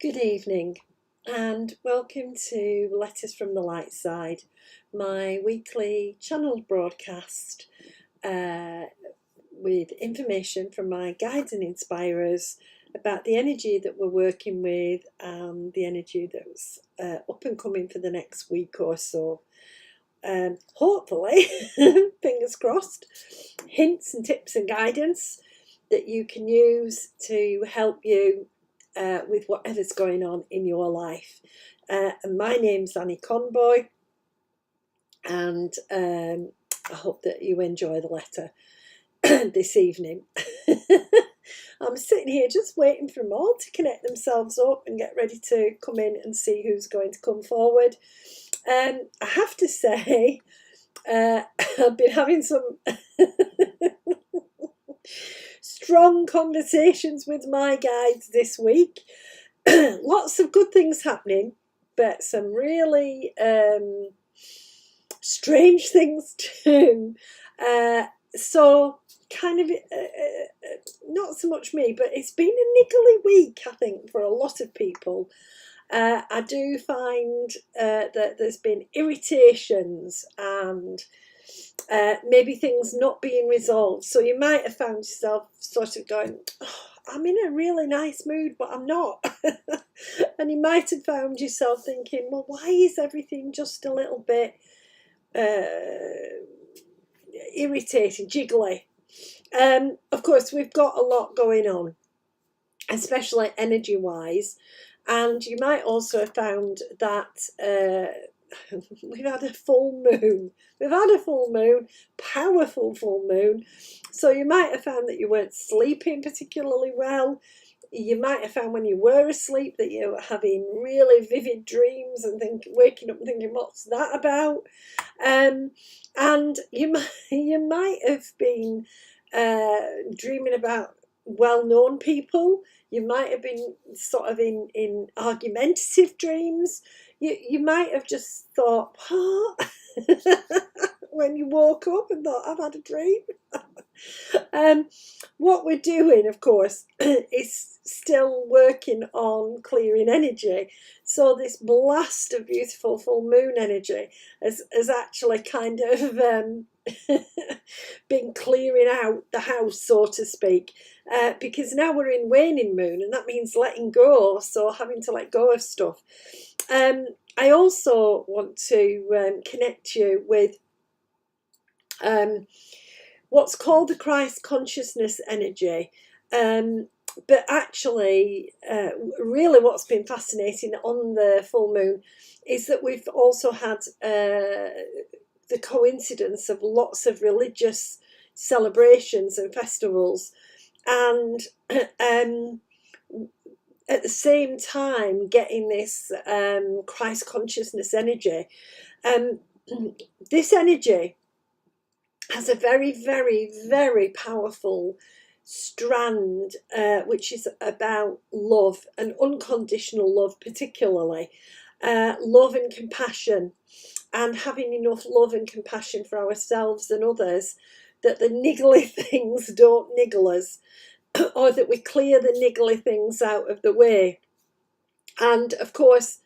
Good evening, and welcome to Letters from the Light Side, my weekly channeled broadcast uh, with information from my guides and inspirers about the energy that we're working with and the energy that's up and coming for the next week or so. Hopefully, fingers crossed, hints and tips and guidance that you can use to help you with whatever's going on in your life. And my name's Annie Conboy, and I hope that you enjoy the letter this evening. I'm sitting here just waiting for them all to connect themselves up and get ready to come in and see who's going to come forward. I have to say, I've been having some strong conversations with my guides this week. Lots of good things happening, but some really strange things too. So kind of not so much me, but it's been a niggly week, I think, for a lot of people. I do find that there's been irritations and maybe things not being resolved. So you might have found yourself sort of going, oh, I'm in a really nice mood, but I'm not. And you might have found yourself thinking, well, why is everything just a little bit irritating, jiggly? Of course, we've got a lot going on, especially energy-wise. And you might also have found that we've had a full moon. We've had a full moon, powerful full moon. So you might have found that you weren't sleeping particularly well. You might have found when you were asleep that you were having really vivid dreams and waking up and thinking, what's that about? And you might have been dreaming about well-known people. You might have been sort of in argumentative dreams. You might have just thought, what? When you woke up and thought, I've had a dream. What we're doing, of course, is still working on clearing energy. So this blast of beautiful full moon energy has actually kind of been clearing out the house, so to speak, because now we're in waning moon, and that means letting go, so having to let go of stuff. I also want to connect you with what's called the Christ consciousness energy. But actually, really what's been fascinating on the full moon is that we've also had the coincidence of lots of religious celebrations and festivals, and at the same time getting this Christ consciousness energy. This energy has a very, very, very powerful strand, which is about love and unconditional love, particularly love and compassion, and having enough love and compassion for ourselves and others that the niggly things don't niggle us, or that we clear the niggly things out of the way. And of course,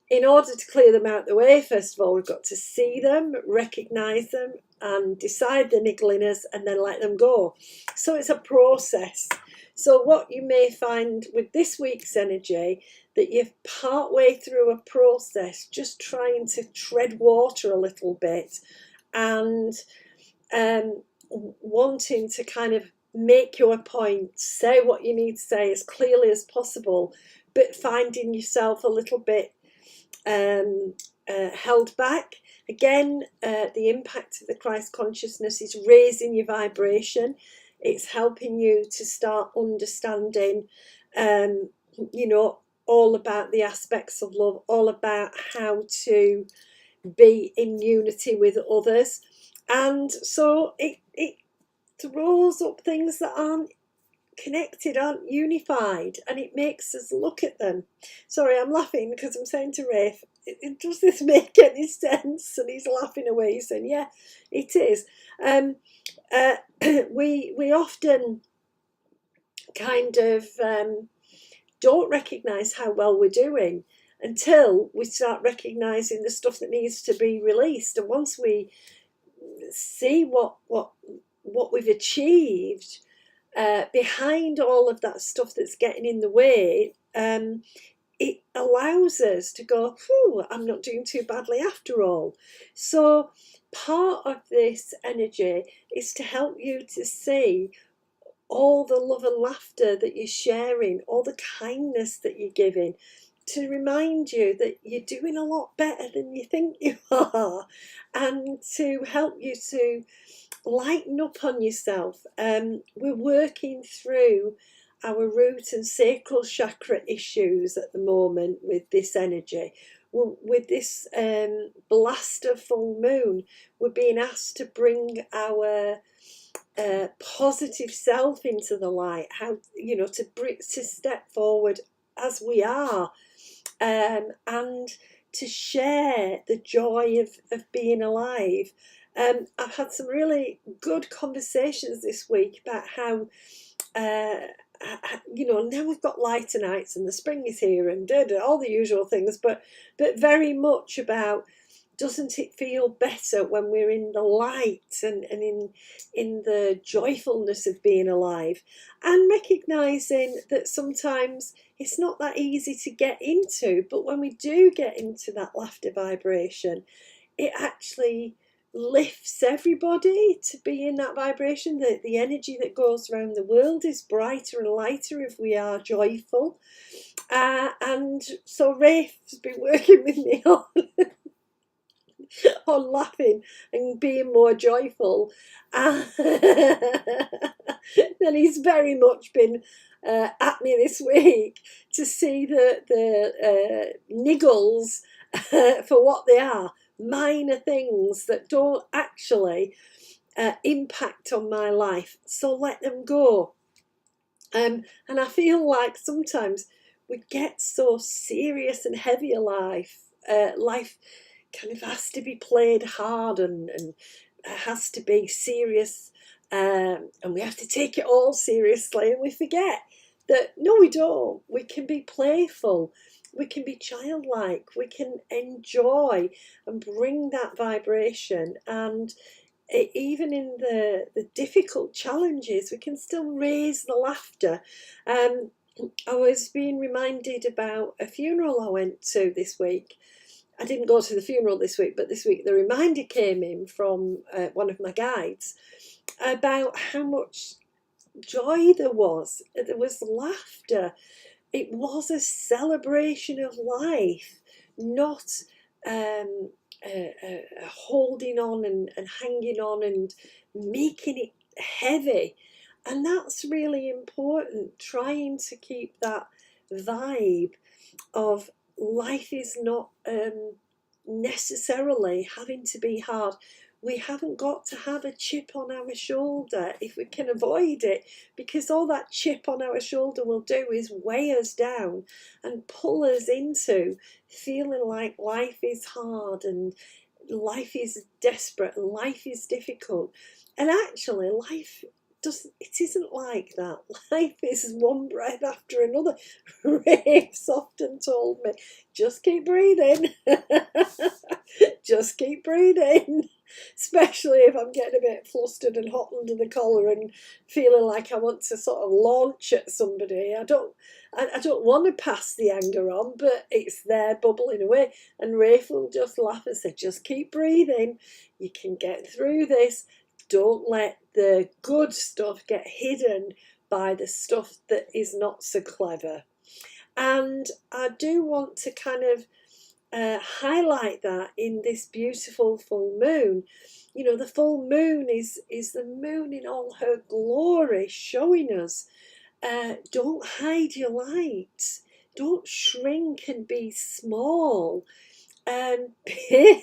in order to clear them out of the way, first of all, we've got to see them, recognise them, and decide the niggliness, and then let them go. So it's a process. So what you may find with this week's energy, that you're partway through a process, just trying to tread water a little bit, and wanting to kind of make your point, say what you need to say as clearly as possible, but finding yourself a little bit held back. Again, the impact of the Christ consciousness is raising your vibration. It's helping you to start understanding, all about the aspects of love, all about how to be in unity with others. And so it throws up things that aren't connected, aren't unified, and it makes us look at them. Sorry, I'm laughing because I'm saying to Rafe, does this make any sense? And he's laughing away. He's saying, yeah, it is. We often kind of don't recognise how well we're doing until we start recognising the stuff that needs to be released. And once we see what we've achieved behind all of that stuff that's getting in the way, it allows us to go, "Whew, I'm not doing too badly after all." So part of this energy is to help you to see all the love and laughter that you're sharing, all the kindness that you're giving, to remind you that you're doing a lot better than you think you are, and to help you to lighten up on yourself. We're working through our root and sacral chakra issues at the moment with this energy. With this blaster full moon, we're being asked to bring our positive self into the light. How, to step forward as we are, and to share the joy of being alive. I've had some really good conversations this week about how, now we've got lighter nights and the spring is here and all the usual things, but very much about, doesn't it feel better when we're in the light and in the joyfulness of being alive, and recognizing that sometimes it's not that easy to get into, but when we do get into that laughter vibration, it actually lifts everybody to be in that vibration. The energy that goes around the world is brighter and lighter if we are joyful. And so Rafe's been working with me on laughing and being more joyful. And he's very much been at me this week to see the niggles for what they are, minor things that don't actually impact on my life. So let them go. And I feel like sometimes we get so serious and heavy in life. Life kind of has to be played hard and has to be serious, and we have to take it all seriously, and we forget that no, we don't. We can be playful, we can be childlike, we can enjoy and bring that vibration, and even in the difficult challenges we can still raise the laughter. I was being reminded about a funeral I went to this week. I didn't go to the funeral this week, but this week the reminder came in from one of my guides about how much joy there was. There was laughter. It was a celebration of life, not holding on and hanging on and making it heavy. And that's really important, trying to keep that vibe of life is not necessarily having to be hard. We haven't got to have a chip on our shoulder if we can avoid it, because all that chip on our shoulder will do is weigh us down and pull us into feeling like life is hard and life is desperate and life is difficult. And actually life isn't like that. Life is one breath after another. Rave's often told me, just keep breathing. Just keep breathing. Especially if I'm getting a bit flustered and hot under the collar and feeling like I want to sort of launch at somebody. I don't want to pass the anger on, but it's there bubbling away. And Rafe will just laugh and say, just keep breathing. You can get through this. Don't let the good stuff get hidden by the stuff that is not so clever. And I do want to kind of highlight that in this beautiful full moon. You know, the full moon is the moon in all her glory, showing us, don't hide your light. Don't shrink and be small. Be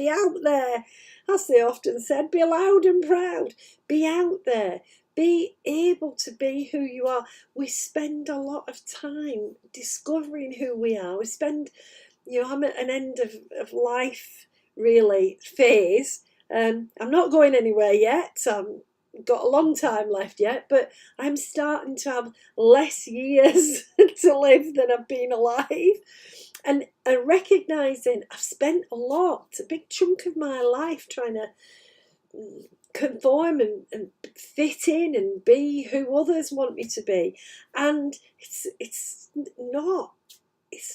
out there. As they often said, be loud and proud. Be out there. Be able to be who you are. We spend a lot of time discovering who we are. We spend, I'm at an end of life, really, phase. I'm not going anywhere yet. I'm got a long time left yet, but I'm starting to have less years to live than I've been alive. And recognizing I've spent a big chunk of my life trying to conform and fit in and be who others want me to be, and it's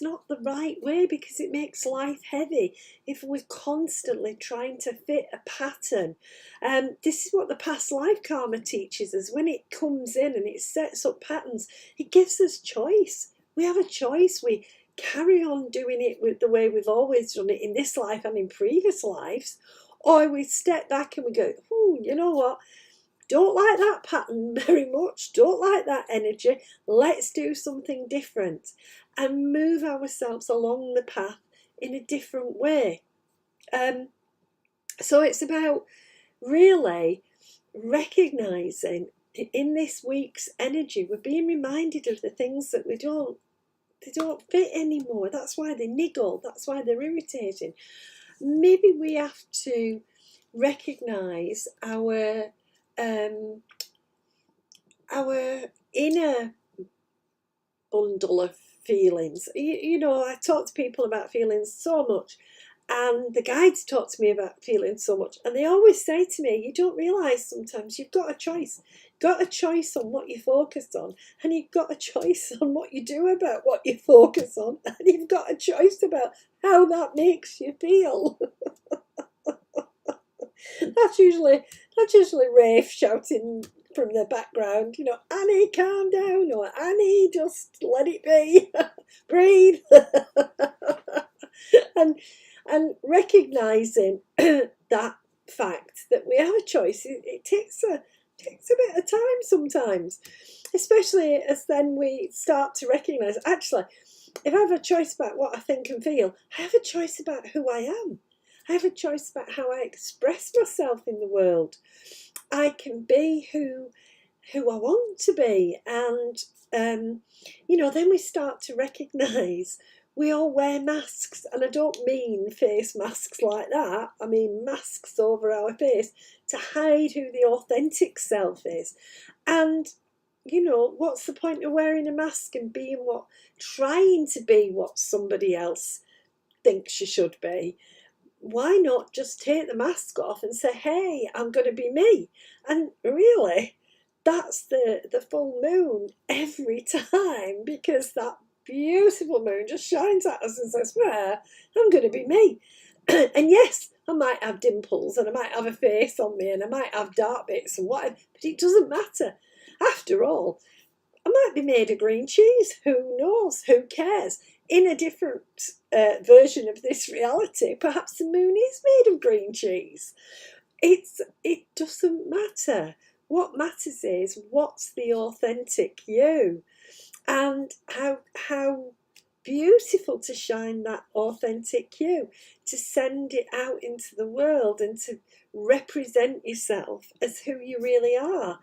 not the right way, because it makes life heavy if we're constantly trying to fit a pattern. This is what the past life karma teaches us. When it comes in and it sets up patterns, it gives us choice. We have a choice. We carry on doing it with the way we've always done it in this life and in previous lives, or we step back and we go, oh, you know what? Don't like that pattern very much. Don't like that energy. Let's do something different and move ourselves along the path in a different way. So it's about really recognizing in this week's energy, we're being reminded of the things that they don't fit anymore. That's why they niggle. That's why they're irritating. Maybe we have to recognize our inner bundle of feelings. You know, I talk to people about feelings so much, and the guides talk to me about feelings so much, and they always say to me, you don't realise sometimes you've got a choice. Got a choice on what you focus on, and you've got a choice on what you do about what you focus on, and you've got a choice about how that makes you feel. That's usually Rafe shouting from the background, you know, Annie, calm down, or Annie, just let it be, breathe. and recognising that fact that we have a choice, it takes a bit of time sometimes, especially as then we start to recognise, actually, if I have a choice about what I think and feel, I have a choice about who I am. I have a choice about how I express myself in the world. I can be who I want to be. And, you know, then we start to recognise we all wear masks. And I don't mean face masks like that. I mean masks over our face to hide who the authentic self is. And, you know, what's the point of wearing a mask and trying to be what somebody else thinks you should be? Why not just take the mask off and say, hey, I'm going to be me? And really, that's the full moon every time, because that beautiful moon just shines at us and says, well, I'm going to be me. And yes, I might have dimples and I might have a face on me and I might have dark bits and whatever, but it doesn't matter. After all, I might be made of green cheese. Who knows? Who cares? In a different version of this reality, perhaps the moon is made of green cheese. It doesn't matter. What matters is what's the authentic you, and how beautiful to shine that authentic you, to send it out into the world and to represent yourself as who you really are,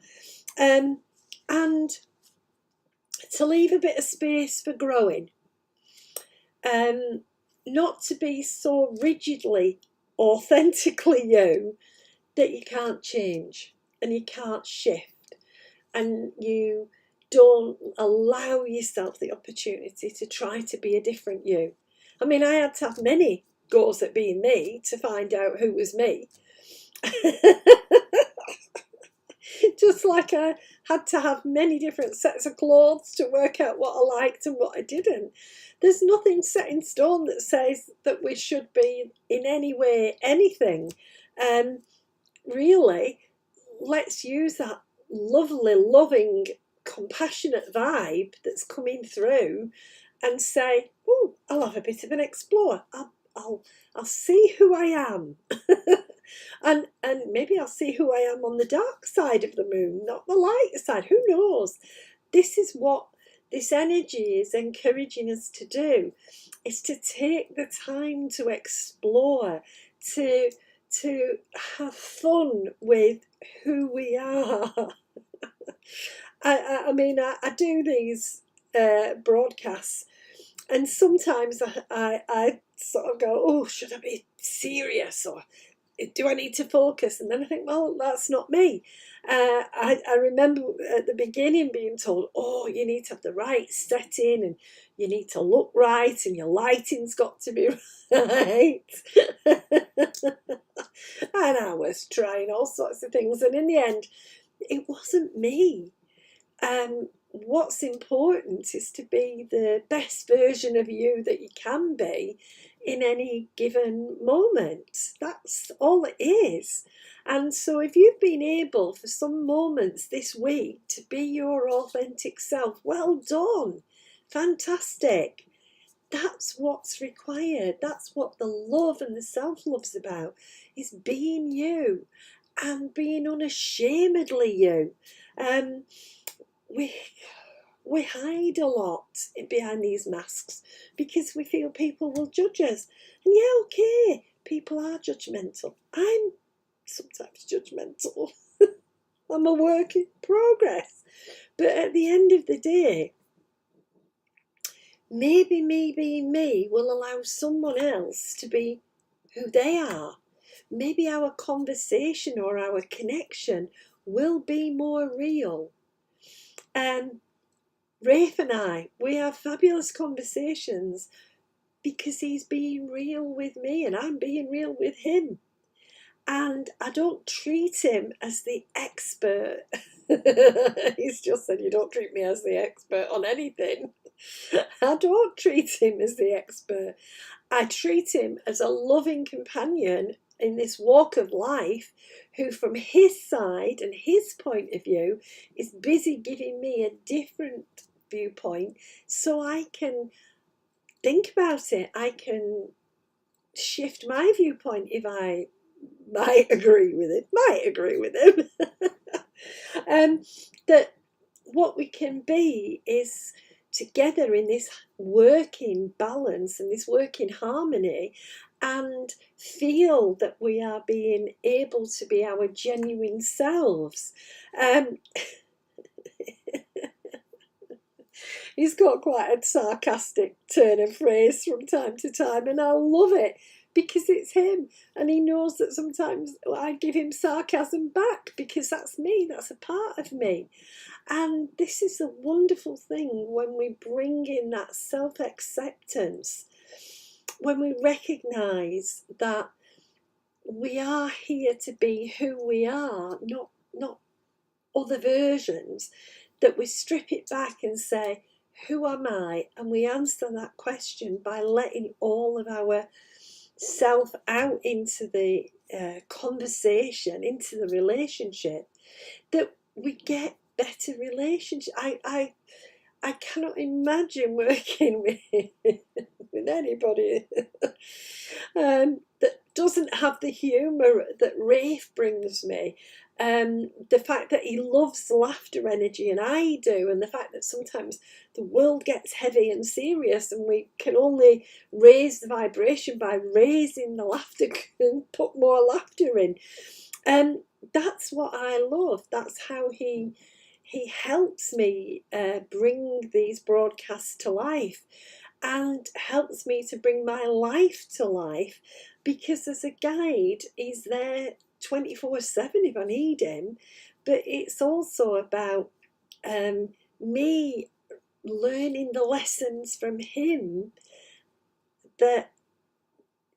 and to leave a bit of space for growing. Not to be so rigidly, authentically you that you can't change and you can't shift and you don't allow yourself the opportunity to try to be a different you. I mean, I had to have many goes at being me to find out who was me. Just like I had to have many different sets of clothes to work out what I liked and what I didn't. There's nothing set in stone that says that we should be in any way anything. Really, let's use that lovely, loving, compassionate vibe that's coming through and say, oh, I'll have a bit of an explore. I'll see who I am. And maybe I'll see who I am on the dark side of the moon, not the light side. Who knows? This is what this energy is encouraging us to do, is to take the time to explore, to have fun with who we are. I mean, I do these broadcasts, and sometimes I sort of go, oh, should I be serious, or do I need to focus? And then I think, well, that's not me. I remember at the beginning being told, oh, you need to have the right setting and you need to look right and your lighting's got to be right. And I was trying all sorts of things. And in the end, it wasn't me. What's important is to be the best version of you that you can be in any given moment. That's all it is. And so if you've been able for some moments this week to be your authentic self, well done. Fantastic. That's what's required. That's what the love and the self-love's about, is being you and being unashamedly you. We hide a lot behind these masks because we feel people will judge us. And yeah, okay, people are judgmental. I'm sometimes judgmental. I'm a work in progress. But at the end of the day, maybe me being me will allow someone else to be who they are. Maybe our conversation or our connection will be more real. Rafe and I, we have fabulous conversations because he's being real with me and I'm being real with him. And I don't treat him as the expert. He's just said, you don't treat me as the expert on anything. I don't treat him as the expert. I treat him as a loving companion in this walk of life who, from his side and his point of view, is busy giving me a different viewpoint so I can think about it. I can shift my viewpoint if I might agree with him. That what we can be is together in this working balance and this working harmony, and feel that we are being able to be our genuine selves. He's got quite a sarcastic turn of phrase from time to time, and I love it because it's him, and he knows that sometimes I give him sarcasm back because that's me, that's a part of me. And this is a wonderful thing when we bring in that self-acceptance, when we recognise that we are here to be who we are, not other versions, that we strip it back and say, who am I? And we answer that question by letting all of our self out into the conversation, into the relationship, that we get better relationship. I cannot imagine working with anybody that doesn't have the humour that Rafe brings me. The fact that he loves laughter energy and I do, and the fact that sometimes the world gets heavy and serious and we can only raise the vibration by raising the laughter and put more laughter in. That's what I love. That's how he helps me bring these broadcasts to life, and helps me to bring my life to life, because as a guide he's there 24/7 if I need him. But it's also about me learning the lessons from him that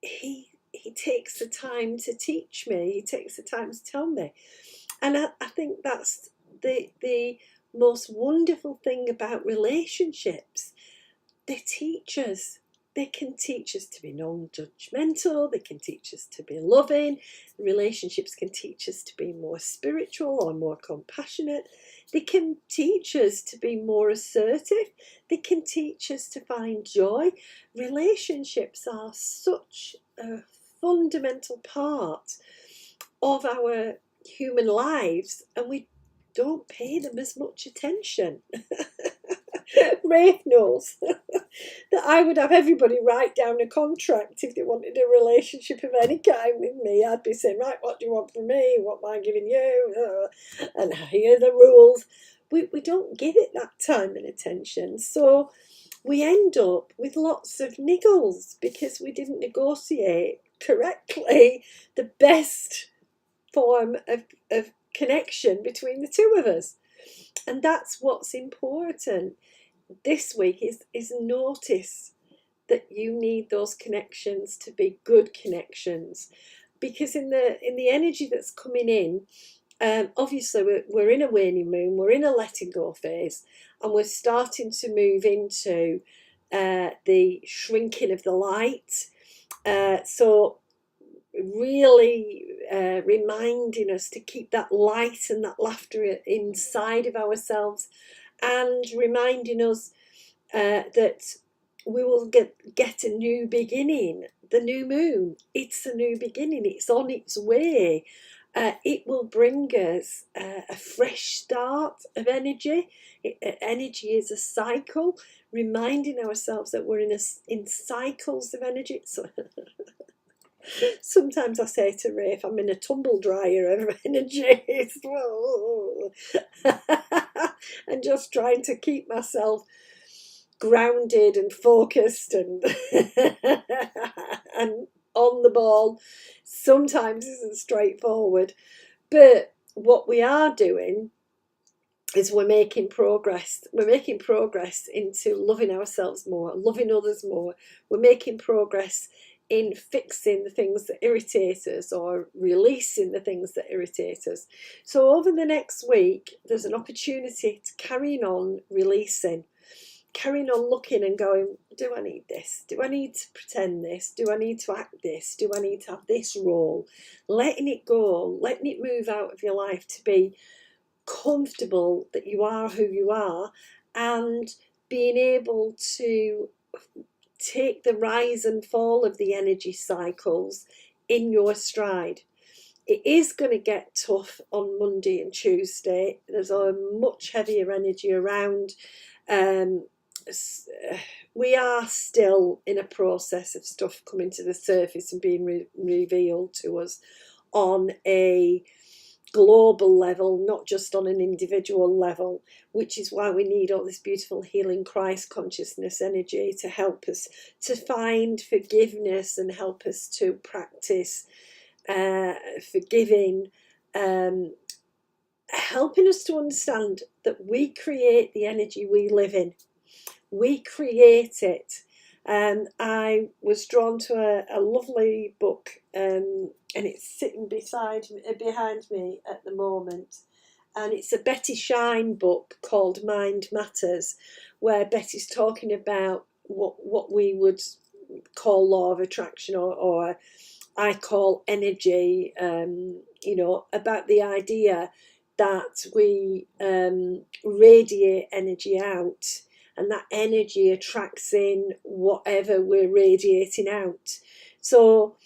he takes the time to teach me, he takes the time to tell me. And I think that's the most wonderful thing about relationships. They teach us. They can teach us to be non-judgmental. They can teach us to be loving. Relationships can teach us to be more spiritual or more compassionate. They can teach us to be more assertive. They can teach us to find joy. Relationships are such a fundamental part of our human lives, and we don't pay them as much attention. Rafe knows that I would have everybody write down a contract if they wanted a relationship of any kind with me. I'd be saying, right, what do you want from me? What am I giving you? And here are the rules. We don't give it that time and attention. So we end up with lots of niggles because we didn't negotiate correctly the best form of connection between the two of us. And that's what's important this week is notice that you need those connections to be good connections, because in the energy that's coming in, obviously we're in a waning moon, we're in a letting go phase, and we're starting to move into the shrinking of the light. So really reminding us to keep that light and that laughter inside of ourselves, and reminding us that we will get a new beginning. The new moon, it's a new beginning, it's on its way. It will bring us a fresh start of energy. Energy is a cycle, reminding ourselves that we're in cycles of energy. So sometimes I say to Rafe, I'm in a tumble dryer of energy. And just trying to keep myself grounded and focused and and on the ball sometimes isn't straightforward. But what we are doing is we're making progress. We're making progress into loving ourselves more, loving others more. We're making progress in fixing the things that irritate us or releasing the things that irritate us. So over the next week, there's an opportunity to carry on releasing, carrying on looking and going, do I need this? Do I need to pretend this? Do I need to act this? Do I need to have this role? Letting it go, letting it move out of your life to be comfortable that you are who you are, and being able to take the rise and fall of the energy cycles in your stride. It is going to get tough on Monday and Tuesday. There's a much heavier energy around. We are still in a process of stuff coming to the surface and being revealed to us on a global level, not just on an individual level, which is why we need all this beautiful healing Christ consciousness energy to help us to find forgiveness and help us to practice forgiving, helping us to understand that we create the energy we live in. We create it. I was drawn to a lovely book, and it's sitting behind me at the moment. And it's a Betty Shine book called Mind Matters, where Betty's talking about what we would call law of attraction, or I call energy, about the idea that we radiate energy out, and that energy attracts in whatever we're radiating out. So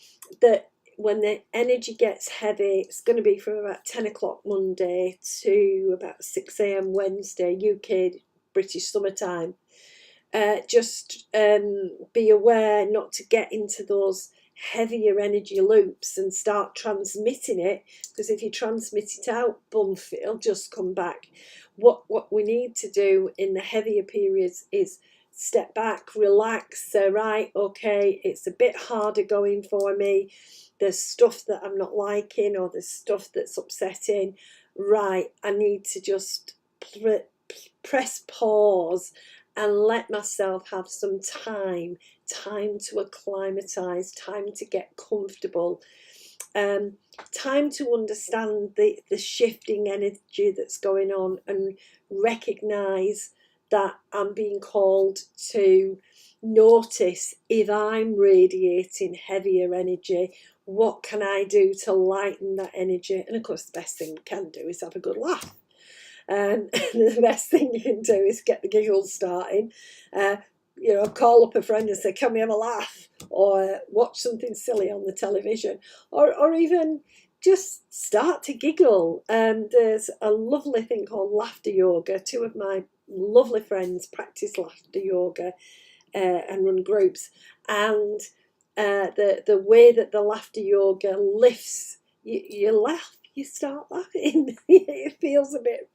that when the energy gets heavy, it's going to be from about 10 o'clock Monday to about 6 a.m. Wednesday, UK British summertime. Just be aware not to get into those heavier energy loops and start transmitting it, because if you transmit it out, bump, it'll just come back. What we need to do in the heavier periods is step back, relax, say, right, okay, it's a bit harder going for me, there's stuff that I'm not liking, or there's stuff that's upsetting, right, I need to just press pause and let myself have some time to acclimatise, time to get comfortable, time to understand the shifting energy that's going on, and recognise that I'm being called to notice if I'm radiating heavier energy. What can I do to lighten that energy? And of course, the best thing we can do is have a good laugh. And the best thing you can do is get the giggles starting. Call up a friend and say, can we have a laugh? Or watch something silly on the television. Or even just start to giggle. There's a lovely thing called laughter yoga. Two of my lovely friends practice laughter yoga and run groups. And the way that the laughter yoga lifts, you laugh. You start laughing. It feels a bit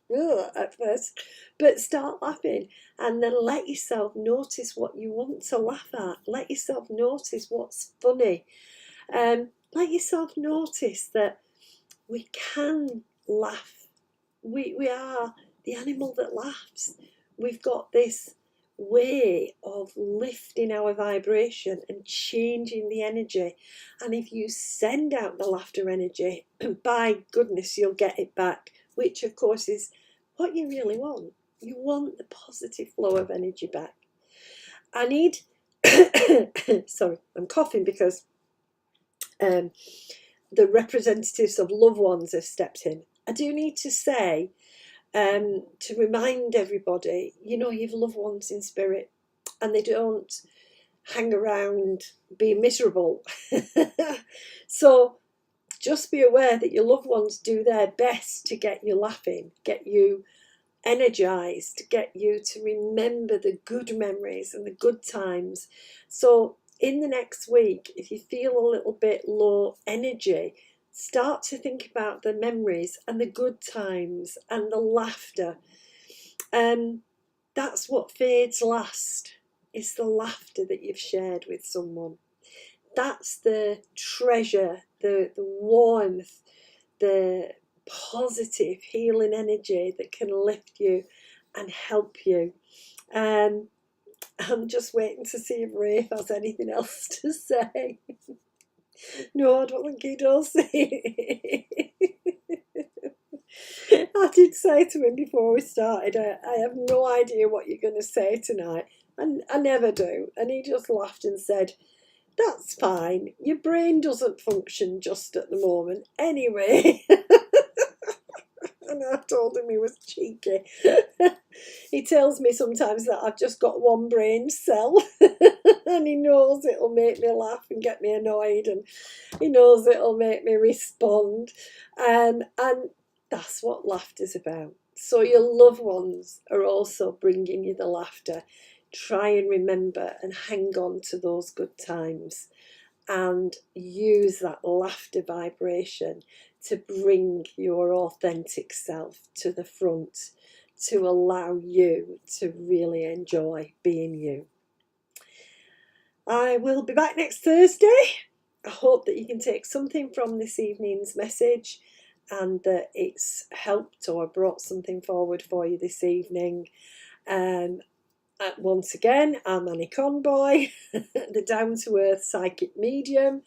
at first, but start laughing, and then let yourself notice what you want to laugh at. Let yourself notice what's funny. Let yourself notice that we can laugh. We are the animal that laughs. We've got this way of lifting our vibration and changing the energy. And if you send out the laughter energy, by goodness, you'll get it back, which of course is what you really want. You want the positive flow of energy back. I need, sorry, I'm coughing because the representatives of loved ones have stepped in. I do need to say, to remind everybody, you've loved ones in spirit and they don't hang around being miserable. So just be aware that your loved ones do their best to get you laughing, get you energized, get you to remember the good memories and the good times. So in the next week, if you feel a little bit low energy, start to think about the memories and the good times and the laughter. That's what fades last. It's the laughter that you've shared with someone. That's the treasure, the warmth, the positive healing energy that can lift you and help you. I'm just waiting to see if Rafe has anything else to say. No, I don't think he does. I did say to him before we started, I have no idea what you're going to say tonight. And I never do. And he just laughed and said, that's fine. Your brain doesn't function just at the moment. Anyway. And I told him he was cheeky. He tells me sometimes that I've just got one brain cell. And he knows it'll make me laugh and get me annoyed. And he knows it'll make me respond. And that's what laughter's about. So your loved ones are also bringing you the laughter. Try and remember and hang on to those good times and use that laughter vibration to bring your authentic self to the front, to allow you to really enjoy being you. I will be back next Thursday. I hope that you can take something from this evening's message and that it's helped or brought something forward for you this evening. Once again, I'm Annie Conboy, the down-to-earth psychic medium.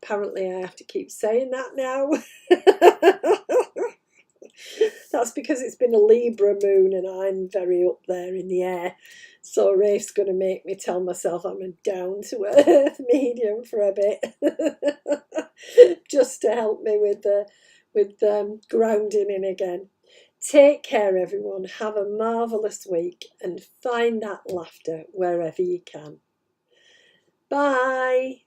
Apparently I have to keep saying that now. That's because it's been a Libra moon and I'm very up there in the air. So Rafe's going to make me tell myself I'm a down-to-earth medium for a bit. Just to help me with grounding in again. Take care, everyone. Have a marvellous week and find that laughter wherever you can. Bye.